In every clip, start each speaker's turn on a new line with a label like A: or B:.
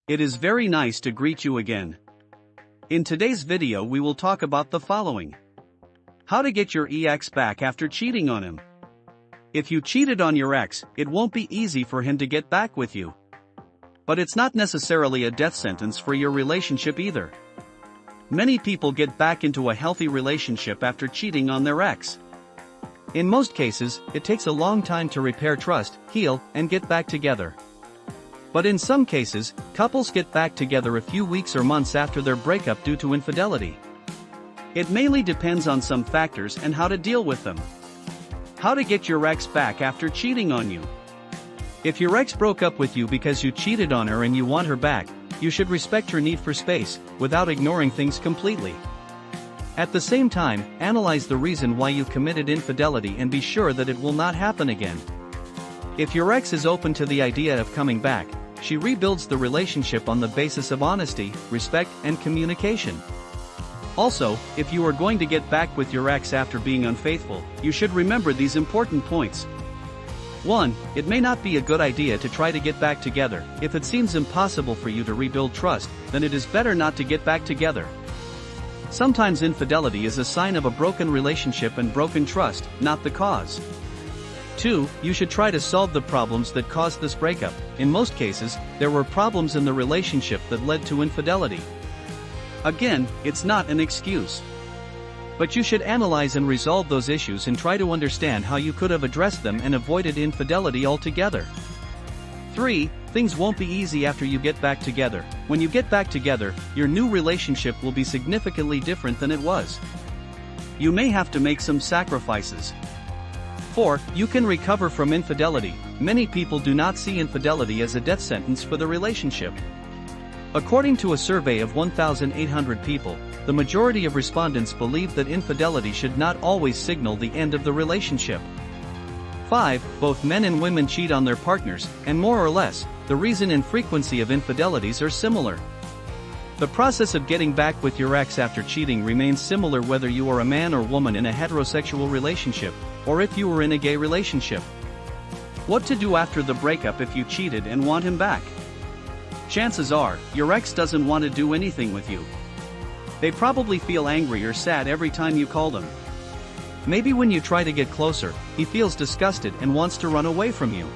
A: It is very nice to greet you again. In today's video we will talk about the following. How to get your ex back after cheating on him. If you cheated on your ex, it won't be easy for him to get back with you. But it's not necessarily a death sentence for your relationship either. Many people get back into a healthy relationship after cheating on their ex. In most cases, it takes a long time to repair trust, heal, and get back together. But in some cases, couples get back together a few weeks or months after their breakup due to infidelity. It mainly depends on some factors and how to deal with them. How to get your ex back after cheating on you. If your ex broke up with you because you cheated on her and you want her back, you should respect her need for space, without ignoring things completely. At the same time, analyze the reason why you committed infidelity and be sure that it will not happen again. If your ex is open to the idea of coming back, she rebuilds the relationship on the basis of honesty, respect, and communication. Also, if you are going to get back with your ex after being unfaithful, you should remember these important points. 1. It may not be a good idea to try to get back together. If it seems impossible for you to rebuild trust, then it is better not to get back together. Sometimes infidelity is a sign of a broken relationship and broken trust, not the cause. 2. You should try to solve the problems that caused this breakup. In most cases, there were problems in the relationship that led to infidelity. Again, it's not an excuse. But you should analyze and resolve those issues and try to understand how you could have addressed them and avoided infidelity altogether. 3. Things won't be easy after you get back together. When you get back together, your new relationship will be significantly different than it was. You may have to make some sacrifices. 4. You can recover from infidelity. Many people do not see infidelity as a death sentence for the relationship. According to a survey of 1,800 people, the majority of respondents believe that infidelity should not always signal the end of the relationship. 5. Both men and women cheat on their partners, and more or less, the reason and frequency of infidelities are similar. The process of getting back with your ex after cheating remains similar whether you are a man or woman in a heterosexual relationship, or if you were in a gay relationship. What to do after the breakup if you cheated and want him back? Chances are, your ex doesn't want to do anything with you. They probably feel angry or sad every time you call them. Maybe when you try to get closer, he feels disgusted and wants to run away from you.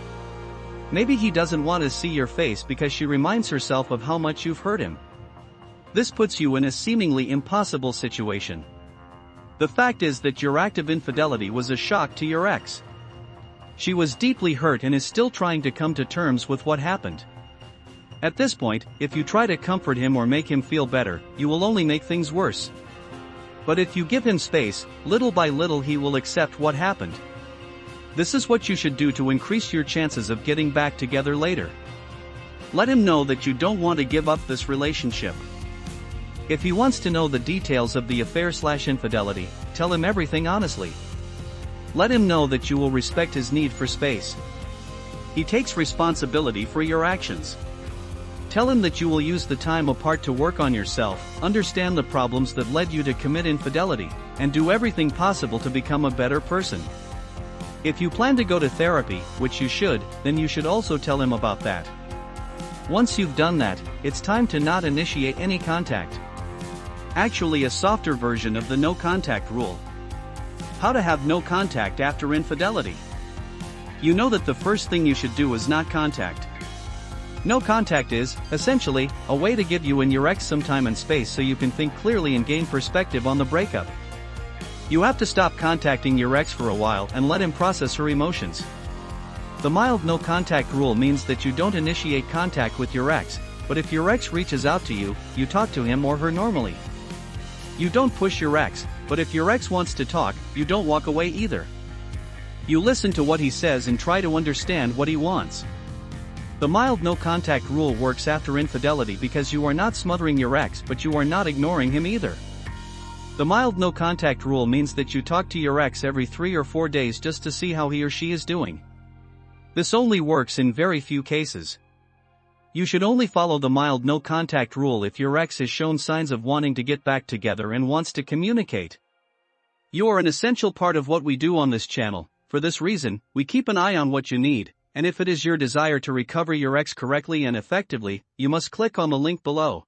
A: Maybe he doesn't want to see your face because she reminds herself of how much you've hurt him. This puts you in a seemingly impossible situation. The fact is that your act of infidelity was a shock to your ex. She was deeply hurt and is still trying to come to terms with what happened. At this point, if you try to comfort him or make him feel better, you will only make things worse. But if you give him space, little by little he will accept what happened. This is what you should do to increase your chances of getting back together later. Let him know that you don't want to give up this relationship. If he wants to know the details of the affair/infidelity, tell him everything honestly. Let him know that you will respect his need for space. He takes responsibility for your actions. Tell him that you will use the time apart to work on yourself, understand the problems that led you to commit infidelity, and do everything possible to become a better person. If you plan to go to therapy, which you should, then you should also tell him about that. Once you've done that, it's time to not initiate any contact. Actually, a softer version of the no contact rule. How to have no contact after infidelity. You know that the first thing you should do is not contact. No contact is, essentially, a way to give you and your ex some time and space so you can think clearly and gain perspective on the breakup. You have to stop contacting your ex for a while and let him process her emotions. The mild no contact rule means that you don't initiate contact with your ex, but if your ex reaches out to you, you talk to him or her normally. You don't push your ex, but if your ex wants to talk, you don't walk away either. You listen to what he says and try to understand what he wants. The mild no contact rule works after infidelity because you are not smothering your ex but you are not ignoring him either. The mild no contact rule means that you talk to your ex every 3 or 4 days just to see how he or she is doing. This only works in very few cases. You should only follow the mild no contact rule if your ex has shown signs of wanting to get back together and wants to communicate. You are an essential part of what we do on this channel. For this reason, we keep an eye on what you need, and if it is your desire to recover your ex correctly and effectively, you must click on the link below.